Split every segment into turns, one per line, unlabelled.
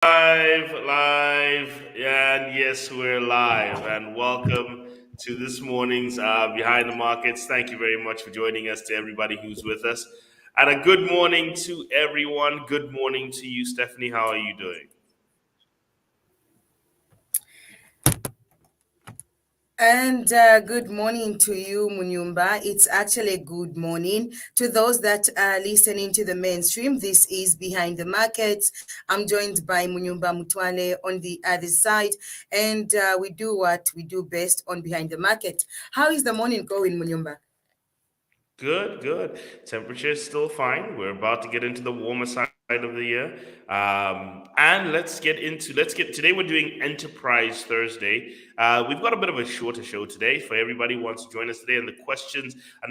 And yes, we're live. And welcome to this morning's Behind the Markets. Thank you very much for joining us, to everybody who's with us. And a good morning to everyone. Good morning to you, Stephanie. How are you doing?
And good morning to you, Munyumba. It's actually good morning to those that are listening to the mainstream. This is Behind the Markets. I'm joined by Munyumba Mutwale on the other side, and we do what we do best on Behind the Market. How is the morning going, Munyumba?
Good, good. Temperature is still fine. We're about to get into the warmer side of the year. And today we're doing Enterprise Thursday. We've got a bit of a shorter show today for everybody who wants to join us today. And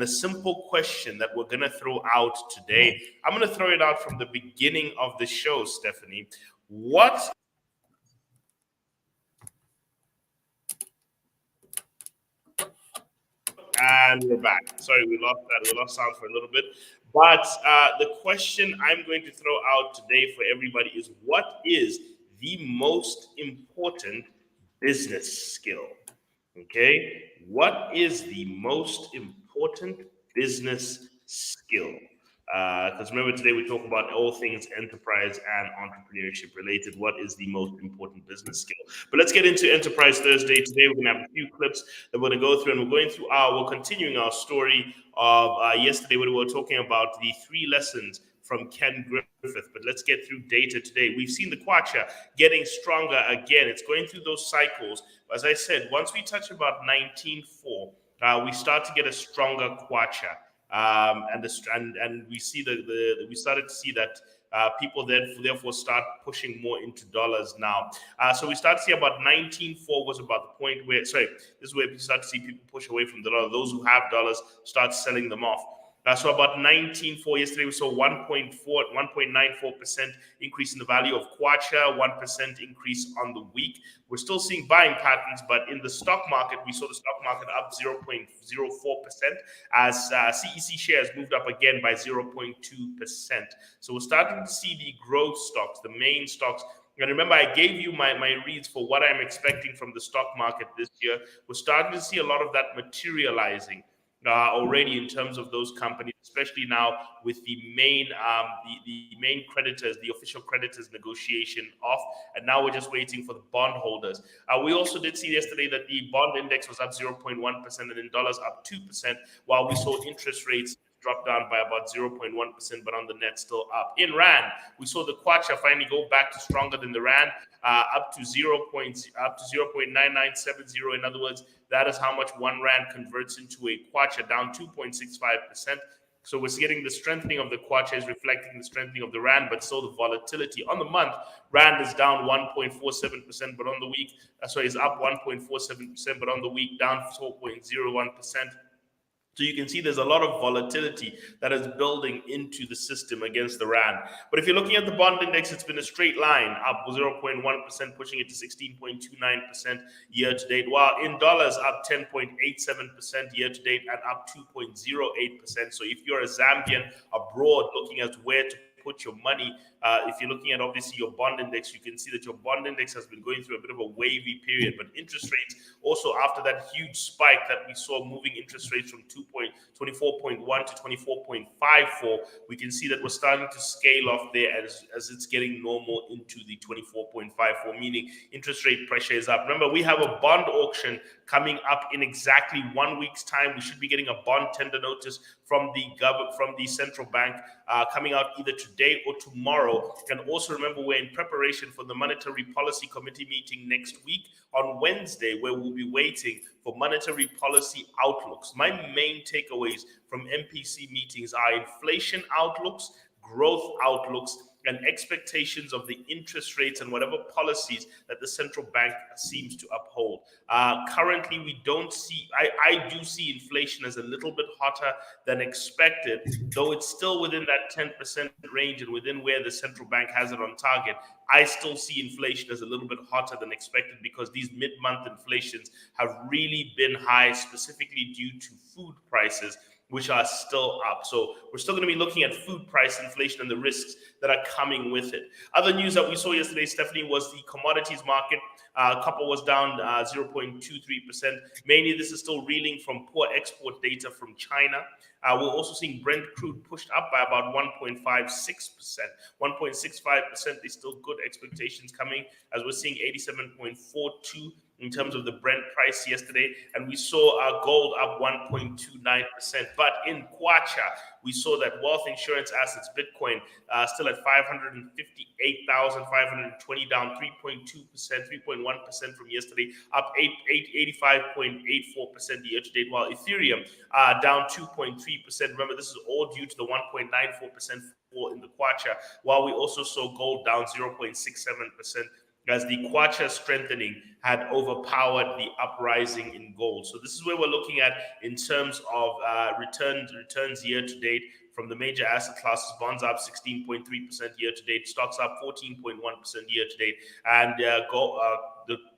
the simple question that we're going to throw out today, I'm going to throw it out from the beginning of the show, Stephanie. What And we're back. Sorry, we lost that. We lost sound for a little bit. But the question I'm going to throw out today for everybody is, what is the most important business skill? Okay. What is the most important business skill? Because remember, today we talk about all things enterprise and entrepreneurship related. What is the most important business skill? But let's get into Enterprise Thursday. Today we're going to have a few clips that we're going to go through, and we're continuing our story of yesterday when we were talking about the three lessons from Ken Griffith. But let's get through data today. We've seen the Kwacha getting stronger again. It's going through those cycles. As I said, once we touch about 19.4, we start to get a stronger Kwacha. And we see we started to see that people then therefore start pushing more into dollars now. So we start to see about 19.4 was about the point where, sorry, this is where we start to see people push away from the dollar. Those who have dollars start selling them off. So about 19.4 yesterday, we saw 1.94% increase in the value of Kwacha, 1% increase on the week. We're still seeing buying patterns, but in the stock market, we saw the stock market up 0.04% as CEC shares moved up again by 0.2%. So we're starting to see the growth stocks, the main stocks. And remember, I gave you my reads for what I'm expecting from the stock market this year. We're starting to see a lot of that materializing already in terms of those companies, especially now with the main creditors, the official creditors negotiation off, and now we're just waiting for the bondholders. We also did see yesterday that the bond index was up 0.1% and in dollars up 2%, while we saw interest rates drop down by about 0.1%, but on the net still up. In Rand, we saw the Kwacha finally go back to stronger than the Rand, up to 0.9970. In other words, that is how much 1 Rand converts into a Kwacha, down 2.65%. So we're getting the strengthening of the Kwacha is reflecting the strengthening of the Rand, but still the volatility. On the month, Rand is down 1.47%, but on the week, is up 1.47%, but on the week, down 4.01%. So you can see there's a lot of volatility that is building into the system against the Rand. But if you're looking at the bond index, it's been a straight line, up 0.1%, pushing it to 16.29% year to date, while in dollars, up 10.87% year to date and up 2.08%. So if you're a Zambian abroad looking at where to put your money, if you're looking at obviously your bond index, you can see that your bond index has been going through a bit of a wavy period. But interest rates also, after that huge spike that we saw, moving interest rates from 24.1 to 24.54, we can see that we're starting to scale off there as it's getting normal into the 24.54, meaning interest rate pressure is up. Remember, we have a bond auction coming up in exactly 1 week's time. We should be getting a bond tender notice from the central bank coming out either today or tomorrow. And also remember, we're in preparation for the Monetary Policy Committee meeting next week on Wednesday, where we'll be waiting for monetary policy outlooks. My main takeaways from MPC meetings are inflation outlooks, growth outlooks, and expectations of the interest rates and whatever policies that the central bank seems to uphold. Currently, we don't see, I do see inflation as a little bit hotter than expected, though it's still within that 10% range and within where the central bank has it on target. I still see inflation as a little bit hotter than expected because these mid-month inflations have really been high, specifically due to food prices. which are still up. So we're still going to be looking at food price inflation and the risks that are coming with it. Other news that we saw yesterday, Stephanie, was the commodities market. Copper was down 0.23%. Mainly this is still reeling from poor export data from China. We're also seeing Brent crude pushed up by about 1.56%. 1.65% is still good expectations coming, as we're seeing 87.42 in terms of the Brent price yesterday, and we saw our gold up 1.29%. But in Kwacha, we saw that wealth insurance assets, Bitcoin, still at 558,520, down 3.2%, 3.1% from yesterday, up 85.84% year to date, while Ethereum down 2.3%. Remember, this is all due to the 1.94% fall in the Kwacha, while we also saw gold down 0.67%. As the Kwacha strengthening had overpowered the uprising in gold. So this is where we're looking at in terms of returns year to date from the major asset classes. Bonds up 16.3% year to date, stocks up 14.1% year to date, and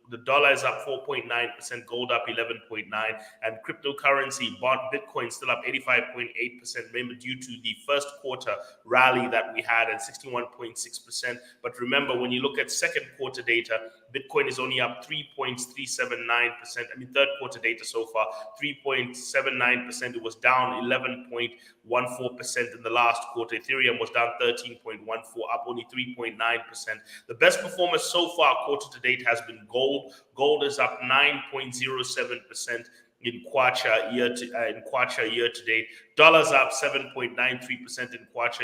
the dollar is up 4.9%, gold up 11.9%, and cryptocurrency, Bitcoin still up 85.8%, remember, due to the first quarter rally that we had at 61.6%. But remember, when you look at second quarter data, Bitcoin is only up 3.379%. Third quarter data so far, 3.79%. It was down 11.14% in the last quarter. Ethereum was down 13.14%, up only 3.9%. The best performer so far quarter to date has been gold. Gold is up 9.07% in Kwacha year to date. Dollars up 7.93% in Kwacha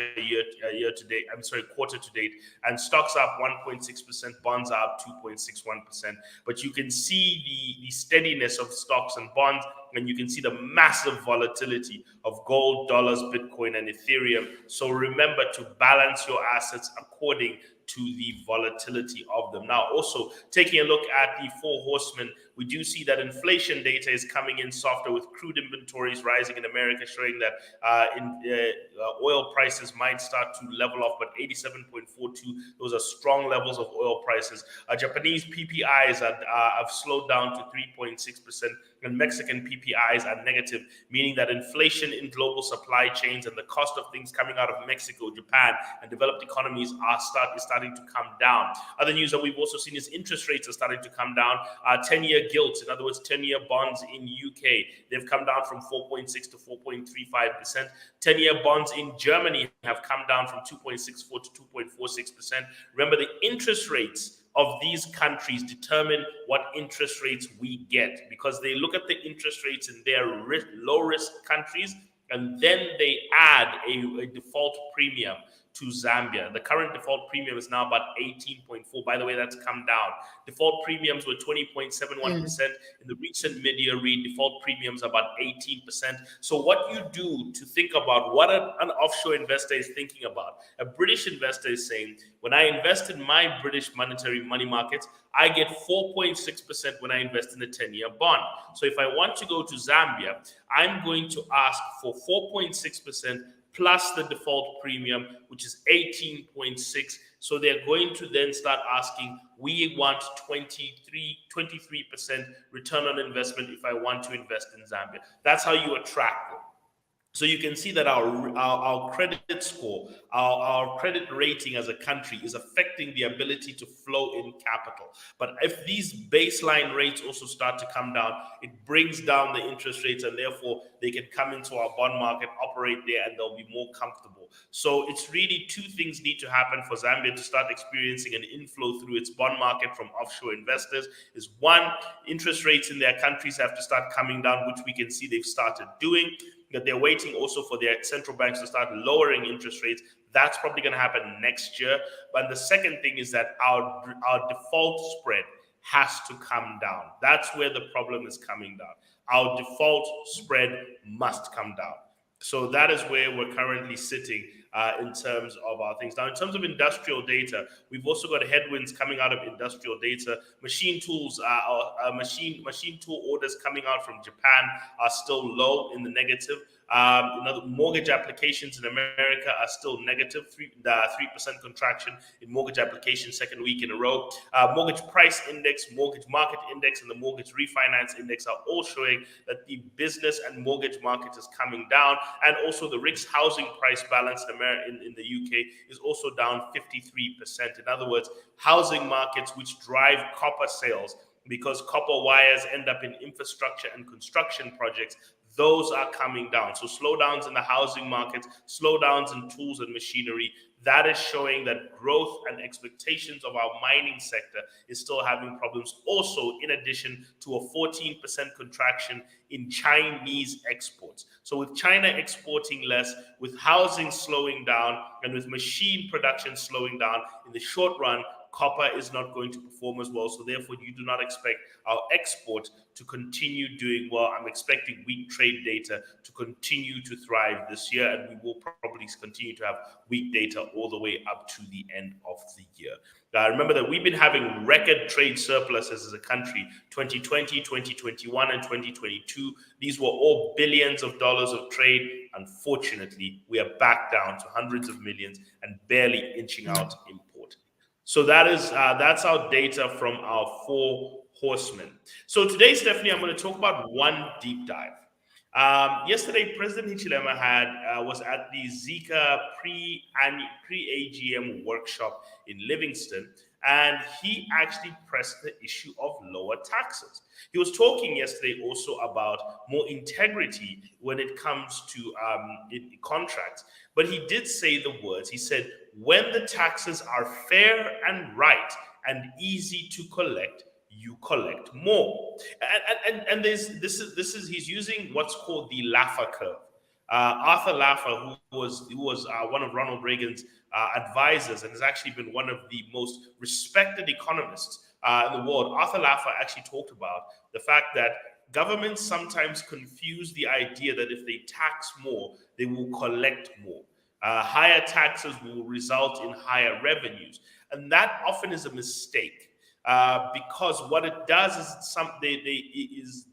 quarter to date, and stocks up 1.6%. Bonds are up 2.61%. But you can see the steadiness of stocks and bonds, and you can see the massive volatility of gold, dollars, Bitcoin, and Ethereum. So remember to balance your assets according to the volatility of them. Now, also taking a look at the four horsemen, we do see that inflation data is coming in softer, with crude inventories rising in America, showing that oil prices might start to level off, but 87.42, those are strong levels of oil prices. Japanese PPIs have slowed down to 3.6%, and Mexican PPIs are negative, meaning that inflation in global supply chains and the cost of things coming out of Mexico, Japan, and developed economies is starting to come down. Other news that we've also seen is interest rates are starting to come down. 10-year gilts, in other words, 10-year bonds in UK, they've come down from 4.6 to 4.35%. 10-year bonds in Germany have come down from 2.64 to 2.46%. Remember, the interest rates of these countries determine what interest rates we get, because they look at the interest rates in their low-risk countries, and then they add a default premium to Zambia. The current default premium is now about 18.4. By the way, that's come down. Default premiums were 20.71%. In the recent mid-year read, default premiums are about 18%. So what you do to think about what an offshore investor is thinking about, a British investor is saying, when I invest in my British monetary money markets, I get 4.6% when I invest in a 10-year bond. So if I want to go to Zambia, I'm going to ask for 4.6% plus the default premium, which is 18.6. So they're going to then start asking, we want 23% return on investment if I want to invest in Zambia. That's how you attract them. So you can see that our credit score, our credit rating as a country is affecting the ability to flow in capital. But if these baseline rates also start to come down, it brings down the interest rates, and therefore they can come into our bond market, operate there, and they'll be more comfortable. So it's really two things need to happen for Zambia to start experiencing an inflow through its bond market from offshore investors. Is one, interest rates in their countries have to start coming down, which we can see they've started doing. That they're waiting also for their central banks to start lowering interest rates. That's probably going to happen next year. But the second thing is that our default spread has to come down. That's where the problem is coming down. Our default spread must come down. So that is where we're currently sitting in terms of our things. Now, in terms of industrial data, we've also got headwinds coming out of industrial data. Machine tools, machine tool orders coming out from Japan are still low in the negative. Mortgage applications in America are still negative, 3% contraction in mortgage applications, second week in a row. Mortgage price index, mortgage market index, and the mortgage refinance index are all showing that the business and mortgage market is coming down. And also the RICS housing price balance in the UK is also down 53%. In other words, housing markets which drive copper sales, because copper wires end up in infrastructure and construction projects, those are coming down. So slowdowns in the housing markets, slowdowns in tools and machinery, that is showing that growth and expectations of our mining sector is still having problems. Also, in addition to a 14% contraction in Chinese exports. So with China exporting less, with housing slowing down, and with machine production slowing down, in the short run, copper is not going to perform as well. So therefore, you do not expect our export to continue doing well. I'm expecting weak trade data to continue to thrive this year, and we will probably continue to have weak data all the way up to the end of the year. Remember that we've been having record trade surpluses as a country, 2020, 2021, and 2022. These were all billions of dollars of trade. Unfortunately, we are back down to hundreds of millions and barely inching out import. So that's our data from our four horsemen. So today, Stephanie, I'm going to talk about one deep dive. Yesterday, President Hichilema was at the Zika pre-AGM workshop in Livingston, and he actually pressed the issue of lower taxes. He was talking yesterday also about more integrity when it comes to contracts, but he did say the words. He said, when the taxes are fair and right and easy to collect, you collect more. And he's using what's called the Laffer curve. Arthur Laffer, who was one of Ronald Reagan's advisors and has actually been one of the most respected economists in the world. Arthur Laffer actually talked about the fact that governments sometimes confuse the idea that if they tax more, they will collect more. Higher taxes will result in higher revenues. And that often is a mistake. Because what it does is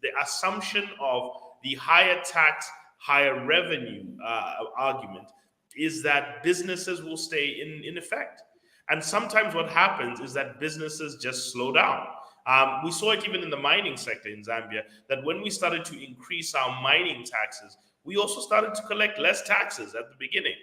the assumption of the higher tax, higher revenue argument is that businesses will stay in effect. And sometimes what happens is that businesses just slow down. We saw it even in the mining sector in Zambia, that when we started to increase our mining taxes, we also started to collect less taxes at the beginning.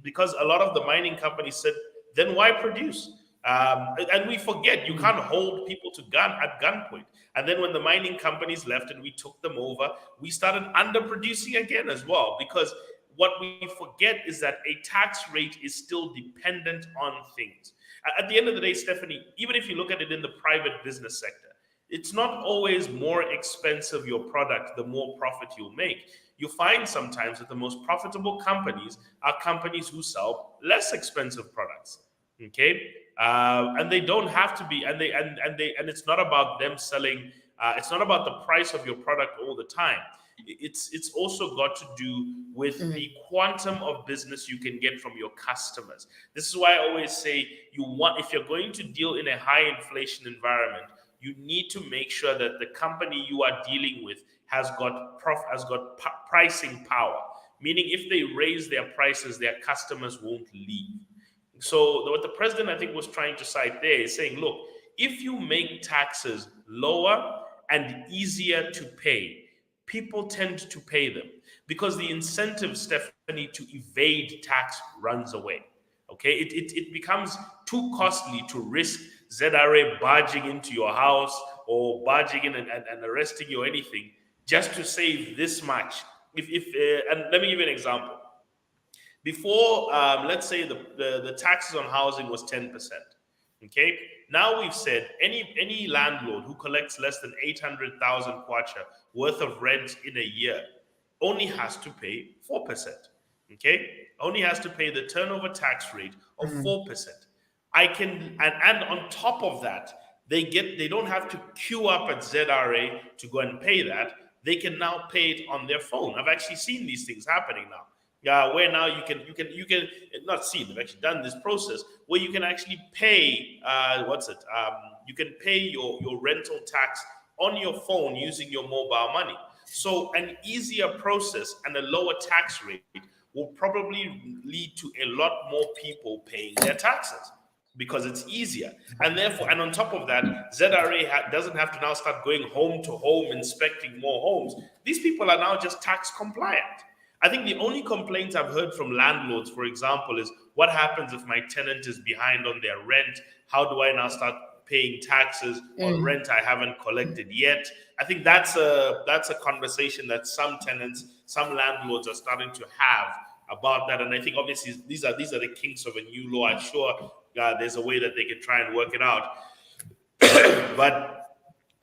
Because a lot of the mining companies said, then why produce? And we forget you can't hold people at gunpoint. And then when the mining companies left and we took them over, we started underproducing again as well. Because what we forget is that a tax rate is still dependent on things. At the end of the day, Stephanie, even if you look at it in the private business sector, it's not always more expensive your product, the more profit you'll make. You find sometimes that the most profitable companies are companies who sell less expensive products. Okay, and they don't have to be, and it's not about them selling. It's not about the price of your product all the time. It's also got to do with the quantum of business you can get from your customers. This is why I always say if you're going to deal in a high inflation environment, you need to make sure that the company you are dealing with has got pricing power. Meaning, if they raise their prices, their customers won't leave. So what the president, I think, was trying to cite there is saying, look, if you make taxes lower and easier to pay, people tend to pay them because the incentive, Stephanie, to evade tax runs away. Okay, it becomes too costly to risk ZRA barging into your house or barging in and arresting you or anything just to save this much. And let me give you an example. Before, let's say the taxes on housing was 10%. Okay, now we've said any landlord who collects less than 800,000 kwacha worth of rent in a year only has to pay 4%. Okay, only has to pay the turnover tax rate of 4%. And on top of that, they don't have to queue up at ZRA to go and pay that. They can now pay it on their phone. I've actually seen these things happening now. Where now you can not see, they've actually done this process where you can actually pay you can pay your rental tax on your phone using your mobile money. So an easier process and a lower tax rate will probably lead to a lot more people paying their taxes because it's easier. And therefore, and on top of that, ZRA doesn't have to now start going home to home inspecting more homes. These people are now just tax compliant. I think the only complaints I've heard from landlords, for example, is what happens if my tenant is behind on their rent? How do I now start paying taxes on rent I haven't collected yet? I think that's a conversation that some tenants, some landlords are starting to have about that. And I think obviously these are the kinks of a new law. I'm sure there's a way that they can try and work it out. But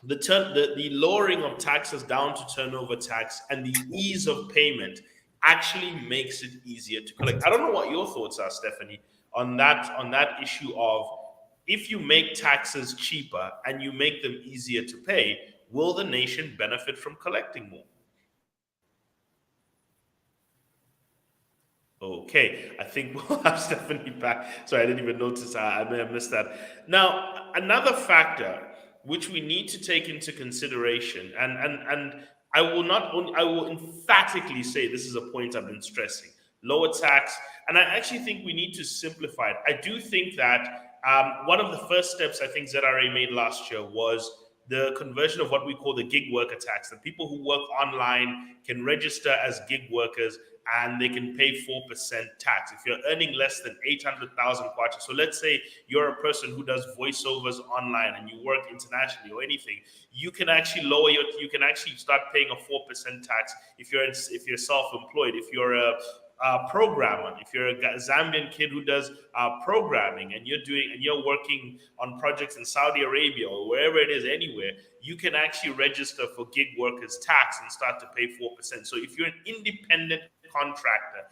the lowering of taxes down to turnover tax and the ease of payment actually makes it easier to collect. I don't know what your thoughts are, Stephanie, on that issue of if you make taxes cheaper and you make them easier to pay, will the nation benefit from collecting more? Okay, I think we'll have Stephanie back. Sorry, I didn't even notice. I may have missed that. Now, another factor which we need to take into consideration, and I will not only, I will emphatically say this is a point I've been stressing: lower tax. And I actually think we need to simplify it. I do think that one of the first steps I think ZRA made last year was the conversion of what we call the gig worker tax. The people who work online can register as gig workers and they can pay 4% tax if you're earning less than 800,000 kwacha. So let's say you're a person who does voiceovers online and you work internationally or anything, you can actually you can actually start paying a 4% tax if you're self-employed. If you're a programmer, if you're a Zambian kid who does programming and you're working on projects in Saudi Arabia or wherever it is, anywhere, you can actually register for gig workers tax and start to pay 4%. So if you're an independent contractor,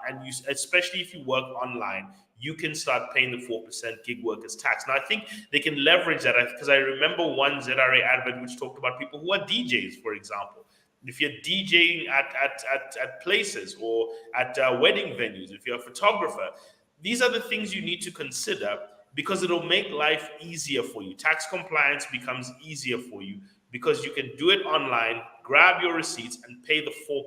and especially if you work online, you can start paying the 4% gig workers tax. Now, I think they can leverage that because I remember one ZRA advert which talked about people who are DJs, for example. If you're DJing at places or at wedding venues, if you're a photographer, these are the things you need to consider because it'll make life easier for you. Tax compliance becomes easier for you because you can do it online, grab your receipts, and pay the 4%.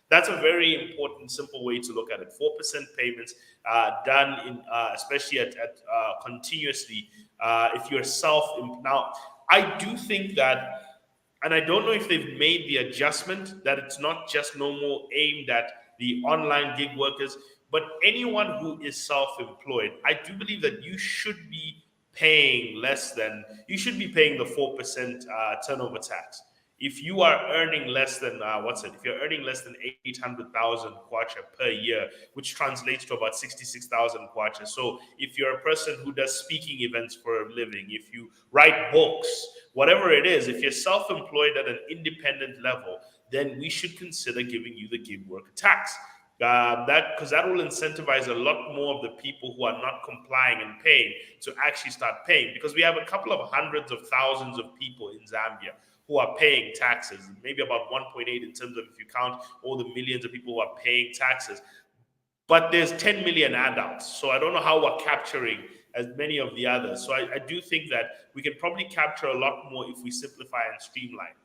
That's a very important, simple way to look at it. 4% payments done in, especially at continuously. If you're now, I do think that. And I don't know if they've made the adjustment that it's not just no more aimed at the online gig workers, but anyone who is self-employed. I do believe that you should be paying the 4% turnover tax. If you are earning less than, if you're earning less than 800,000 kwacha per year, which translates to about 66,000 kwacha. So if you're a person who does speaking events for a living, if you write books, whatever it is, if you're self-employed at an independent level, then we should consider giving you the gig worker tax. Because that will incentivize a lot more of the people who are not complying and paying to actually start paying. Because we have a couple of hundreds of thousands of people in Zambia who are paying taxes, maybe about 1.8 in terms of if you count all the millions of people who are paying taxes. But there's 10 million adults. So I don't know how we're capturing as many of the others. So I do think that we can probably capture a lot more if we simplify and streamline.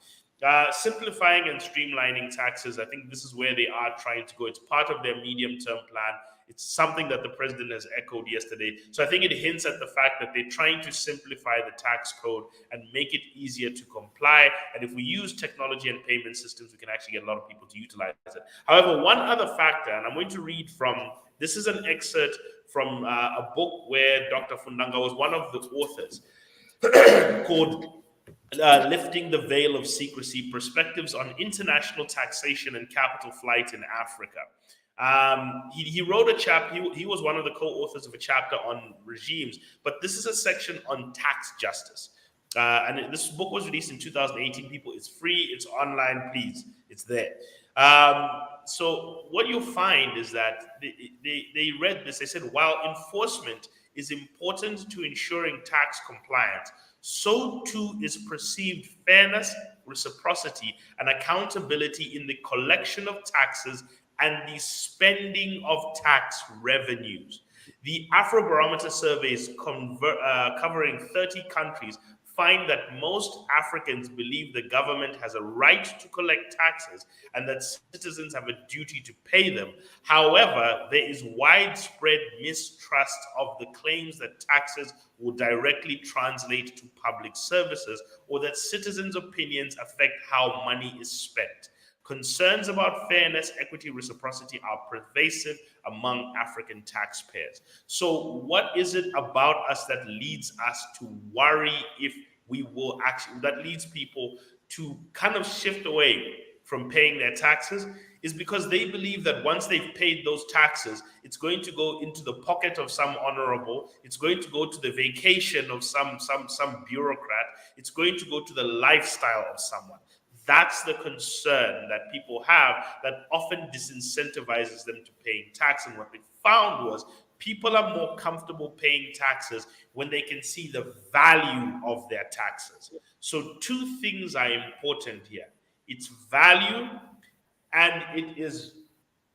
Simplifying and streamlining taxes, I think this is where they are trying to go. It's part of their medium-term plan. It's something that the president has echoed yesterday. So I think it hints at the fact that they're trying to simplify the tax code and make it easier to comply. And if we use technology and payment systems, we can actually get a lot of people to utilize it. However, one other factor, and I'm going to read from, this is an excerpt from a book where Dr. Fundanga was one of the authors called Lifting the Veil of Secrecy, Perspectives on International Taxation and Capital Flight in Africa. He wrote a chapter, he was one of the co-authors of a chapter on regimes, but this is a section on tax justice. And this book was released in 2018. People, it's free, it's online, please, it's there. So what you'll find is that they read this, they said, while enforcement is important to ensuring tax compliance, so too is perceived fairness, reciprocity, and accountability in the collection of taxes and the spending of tax revenues. The Afrobarometer surveys covering 30 countries find that most Africans believe the government has a right to collect taxes and that citizens have a duty to pay them. However, there is widespread mistrust of the claims that taxes will directly translate to public services or that citizens' opinions affect how money is spent. Concerns about fairness, equity, reciprocity are pervasive among African taxpayers. So, what is it about us that leads us to worry if we will actually, that leads people to kind of shift away from paying their taxes? Is because they believe that once they've paid those taxes, it's going to go into the pocket of some honorable, it's going to go to the vacation of some bureaucrat, it's going to go to the lifestyle of someone. That's the concern that people have that often disincentivizes them to paying tax. And what they found was people are more comfortable paying taxes when they can see the value of their taxes. So two things are important here. It's value and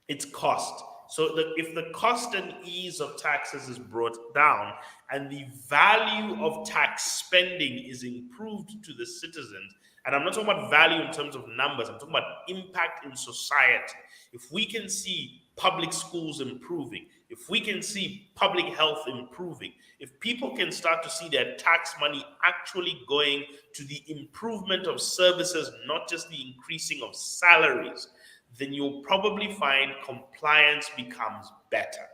it's cost. So that if the cost and ease of taxes is brought down and the value of tax spending is improved to the citizens, and I'm not talking about value in terms of numbers, I'm talking about impact in society. If we can see public schools improving, if we can see public health improving, if people can start to see their tax money actually going to the improvement of services, not just the increasing of salaries, then you'll probably find compliance becomes better.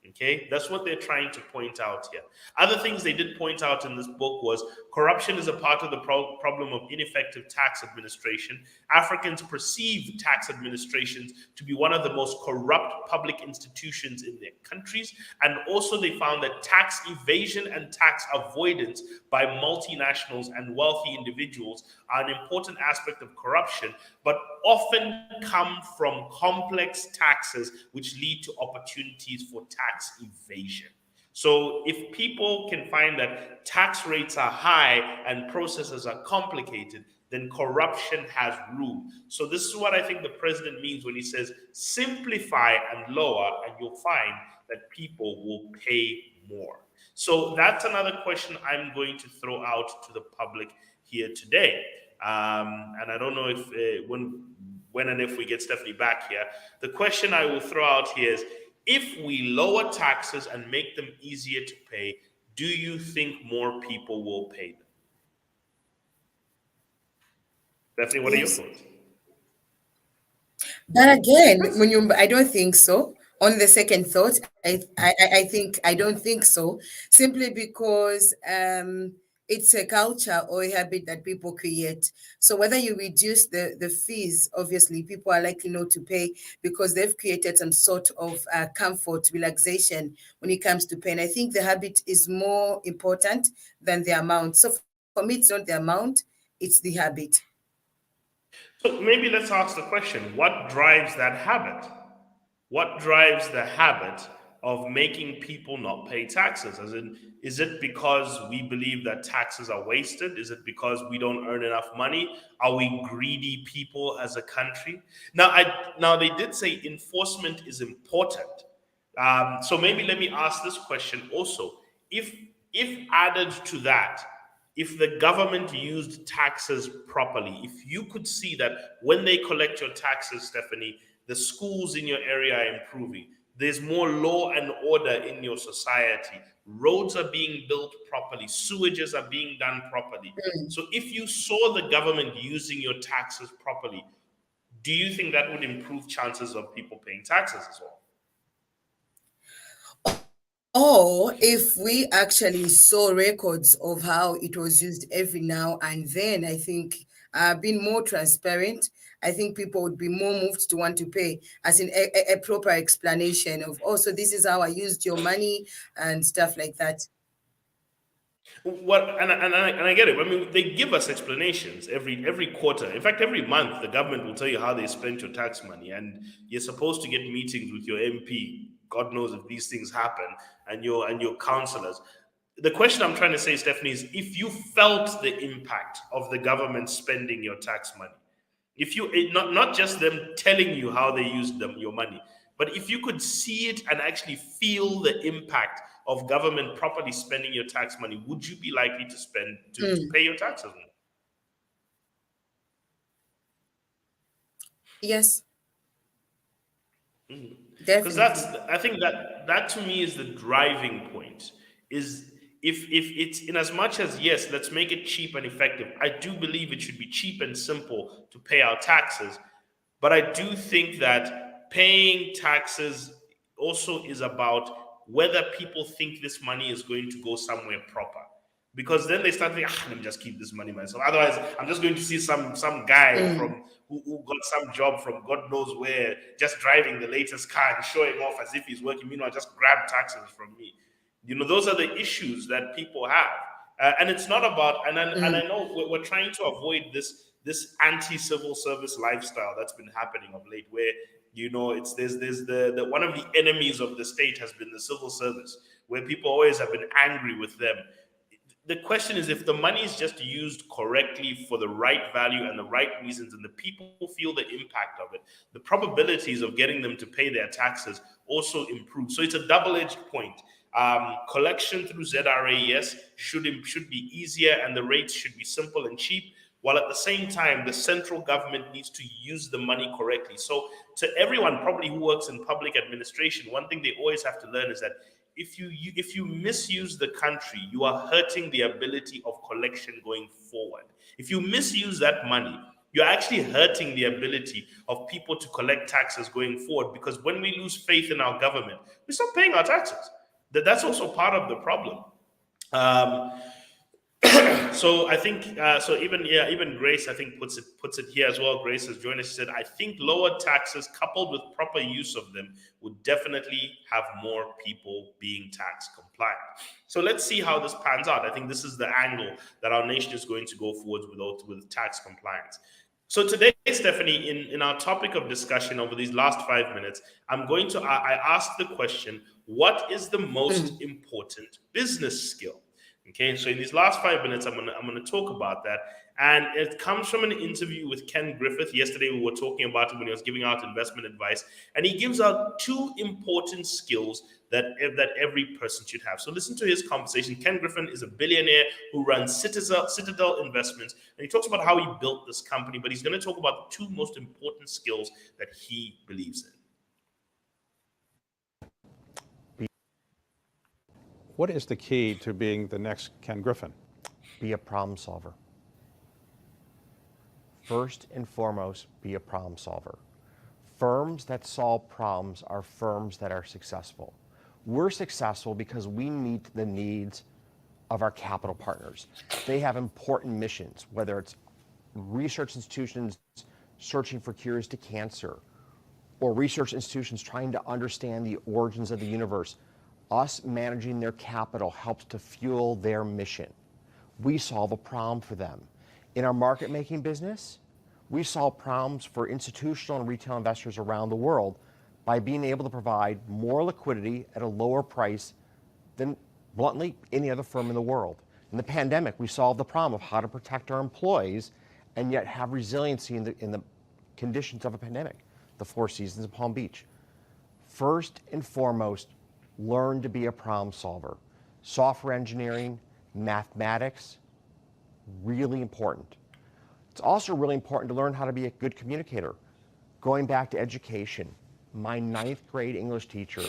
Okay, that's what they're trying to point out here. Other things they did point out in this book was corruption is a part of the problem of ineffective tax administration. Africans perceive tax administrations to be one of the most corrupt public institutions in their countries. And also they found that tax evasion and tax avoidance by multinationals and wealthy individuals are an important aspect of corruption, but often come from complex taxes which lead to opportunities for tax evasion. So if people can find that tax rates are high and processes are complicated, then corruption has room. So this is what I think the president means when he says simplify and lower, and you'll find that people will pay more. So that's another question I'm going to throw out to the public here today. And I don't know if when and if we get Stephanie back here, the question I will throw out here is, if we lower taxes and make them easier to pay, do you think more people will pay them? Stephanie, what are your thoughts?
But again, I don't think so. On the second thought, I don't think so. Simply because it's a culture or a habit that people create. So whether you reduce the fees, obviously people are likely not to pay because they've created some sort of comfort, relaxation when it comes to paying. I think the habit is more important than the amount. So for me, it's not the amount, it's the habit.
So maybe let's ask the question, what drives that habit? What drives the habit of making people not pay taxes? As in, is it because we believe that taxes are wasted? Is it because we don't earn enough money? Are we greedy people as a country? Now they did say enforcement is important. So maybe let me ask this question also. If added to that, if the government used taxes properly, if you could see that when they collect your taxes, Stephanie, the schools in your area are improving, there's more law and order in your society, roads are being built properly, sewages are being done properly. So if you saw the government using your taxes properly, do you think that would improve chances of people paying taxes as well?
Or if we actually saw records of how it was used every now and then, I think being more transparent, I think people would be more moved to want to pay, as in a proper explanation of, oh, so this is how I used your money and stuff like that.
Well, and I get it. I mean, they give us explanations every quarter. In fact, every month, the government will tell you how they spent your tax money, and you're supposed to get meetings with your MP. God knows if these things happen, and your councillors. The question I'm trying to say, Stephanie, is if you felt the impact of the government spending your tax money, if you not just them telling you how they used your money, but if you could see it and actually feel the impact of government properly spending your tax money, would you be likely to spend to pay your taxes more?
Yes,
Because
definitely.
I think that to me is the driving point. Is if it's in as much as, yes, let's make it cheap and effective. I do believe it should be cheap and simple to pay our taxes, but I do think that paying taxes also is about whether people think this money is going to go somewhere proper. Because then they start thinking, let me just keep this money myself. Otherwise, I'm just going to see some guy from who got some job from God knows where, just driving the latest car and showing off as if he's working. Meanwhile, just grab taxes from me. Those are the issues that people have, and it's not about. And I know we're trying to avoid this anti-civil service lifestyle that's been happening of late, where it's there's the one of the enemies of the state has been the civil service, where people always have been angry with them. The question is, if the money is just used correctly for the right value and the right reasons, and the people feel the impact of it, the probabilities of getting them to pay their taxes also improve. So it's a double-edged point. Collection through ZRA, yes, should be easier, and the rates should be simple and cheap, while at the same time the central government needs to use the money correctly. So to everyone probably who works in public administration, one thing they always have to learn is that if you misuse the country, you are hurting the ability of collection going forward. If you misuse that money, you're actually hurting the ability of people to collect taxes going forward, because when we lose faith in our government, we stop paying our taxes. That's also part of the problem. So I think even Grace, I think, puts it here as well. Grace has joined us. She said, I think lower taxes coupled with proper use of them would definitely have more people being tax compliant. So let's see how this pans out. I think this is the angle that our nation is going to go forward with tax compliance. So today, Stephanie, in our topic of discussion over these last 5 minutes, I asked the question, what is the most important business skill? Okay, so in these last 5 minutes, I'm gonna talk about that, and it comes from an interview with Ken Griffith. Yesterday, we were talking about it when he was giving out investment advice, and he gives out 2 important skills that every person should have. So listen to his conversation. Ken Griffin is a billionaire who runs Citadel Investments, and he talks about how he built this company. But he's going to talk about the 2 most important skills that he believes in.
What is the key to being the next Ken Griffin?
Be a problem solver. First and foremost, be a problem solver. Firms that solve problems are firms that are successful. We're successful because we meet the needs of our capital partners. They have important missions, whether it's research institutions searching for cures to cancer, or research institutions trying to understand the origins of the universe. Us managing their capital helps to fuel their mission. We solve a problem for them. In our market making business, we solve problems for institutional and retail investors around the world by being able to provide more liquidity at a lower price than, bluntly, any other firm in the world. In the pandemic, we solved the problem of how to protect our employees and yet have resiliency in the conditions of a pandemic, the Four Seasons of Palm Beach. First and foremost, learn to be a problem solver. Software engineering, mathematics, really important. It's also really important to learn how to be a good communicator. Going back to education, my 9th grade English teacher,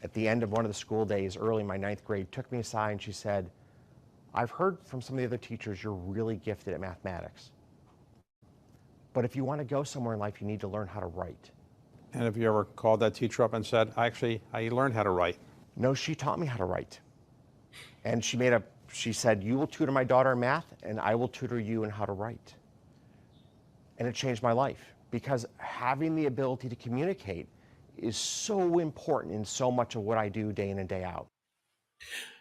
at the end of one of the school days, early in my 9th grade, took me aside and she said, I've heard from some of the other teachers you're really gifted at mathematics. But if you want to go somewhere in life, you need to learn how to write.
And have you ever called that teacher up and said, actually, I learned how to write?
No, she taught me how to write. And she said, you will tutor my daughter in math, and I will tutor you in how to write. And it changed my life, because having the ability to communicate is so important in so much of what I do day in and day out.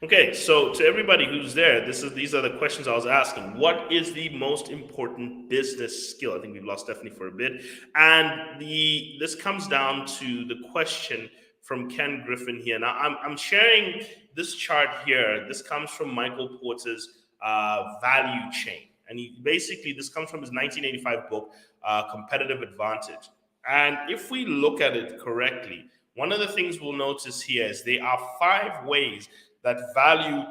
Okay, so to everybody who's there, these are the questions I was asking. What is the most important business skill? I think we've lost Stephanie for a bit. And this comes down to the question from Ken Griffin here. Now, I'm sharing this chart here. This comes from Michael Porter's Value Chain. And this comes from his 1985 book, Competitive Advantage. And if we look at it correctly, one of the things we'll notice here is there are 5 ways that value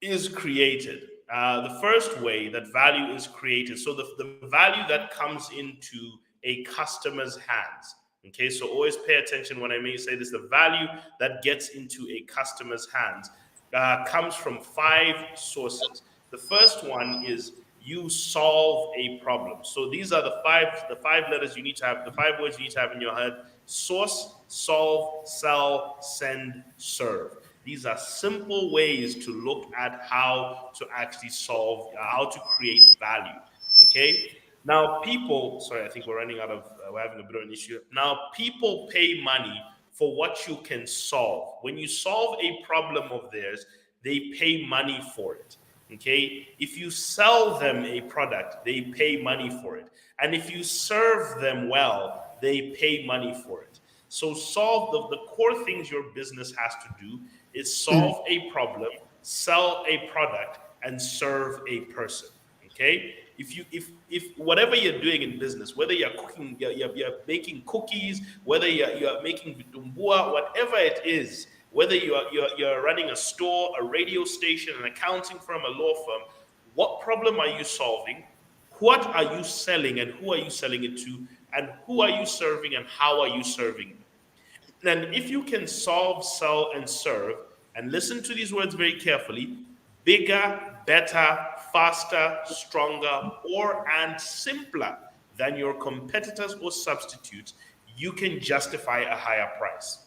is created. The first way that value is created, so the value that comes into a customer's hands. Okay, so always pay attention when I may say this. The value that gets into a customer's hands comes from 5 sources. The first one is you solve a problem. So these are the five letters you need to have, the 5 words you need to have in your head: source, solve, sell, send, serve. These are simple ways to look at how to actually solve, how to create value. Okay. Now, people, sorry, I think we're running out of, we're having a bit of an issue. Now, people pay money for what you can solve. When you solve a problem of theirs, they pay money for it. Okay. If you sell them a product, they pay money for it. And if you serve them well, they pay money for it. So solve the core things your business has to do is solve a problem, sell a product, and serve a person. Okay. If whatever you're doing in business, whether you're cooking, you're baking cookies, whether you're making vitumbua, whatever it is, whether you're running a store, a radio station, an accounting firm, a law firm, what problem are you solving? What are you selling, and who are you selling it to? And who are you serving, and how are you serving them? Then if you can solve, sell, and serve, and listen to these words very carefully: bigger, better, faster, stronger, and simpler than your competitors or substitutes, you can justify a higher price.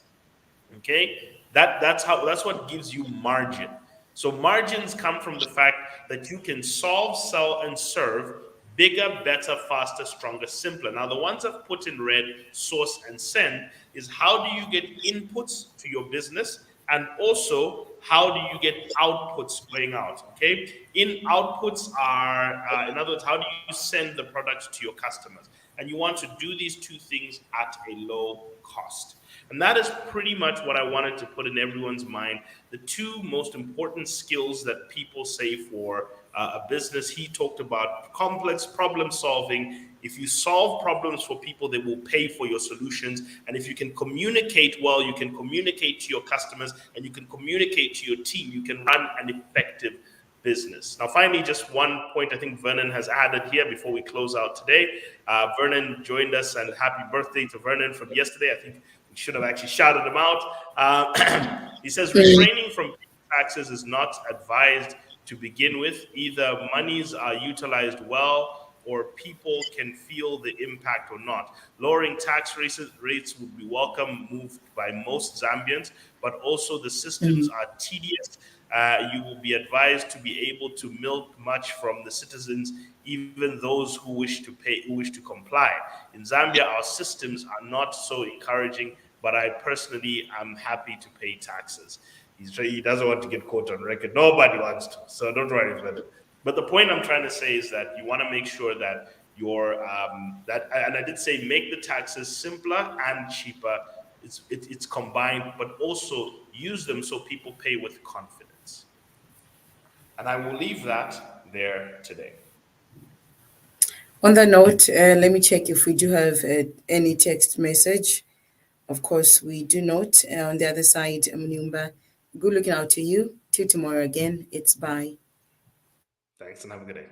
Okay, that's what gives you margin. So margins come from the fact that you can solve, sell, and serve bigger, better, faster, stronger, simpler. Now, the ones I've put in red, source and send, is how do you get inputs to your business, and also how do you get outputs going out. Okay, in outputs are, in other words, how do you send the products to your customers? And you want to do these 2 things at a low cost. And that is pretty much what I wanted to put in everyone's mind. The 2 most important skills that people say for a business. He talked about complex problem solving. If you solve problems for people, they will pay for your solutions. And if you can communicate well, you can communicate to your customers, and you can communicate to your team, you can run an effective business. Now, finally, just one point I think Vernon has added here before we close out today. Vernon joined us, and happy birthday to Vernon from yesterday. I think we should have actually shouted him out. He says, refraining from taxes is not advised to begin with. Either monies are utilized well, or people can feel the impact or not. Lowering tax rates would be welcome move by most Zambians, but also the systems are tedious. You will be advised to be able to milk much from the citizens, even those who wish to pay, who wish to comply. In Zambia, our systems are not so encouraging, but I personally am happy to pay taxes. He doesn't want to get caught on record. Nobody wants to, so don't worry about it. But the point I'm trying to say is that you want to make sure that your and I did say make the taxes simpler and cheaper. It's combined, but also use them so people pay with confidence. And I will leave that there today.
On that note, let me check if we do have any text message. Of course, we do not. On the other side, Mnyumba, good looking out to you. Till tomorrow again. It's bye.
Thanks, and have a good day.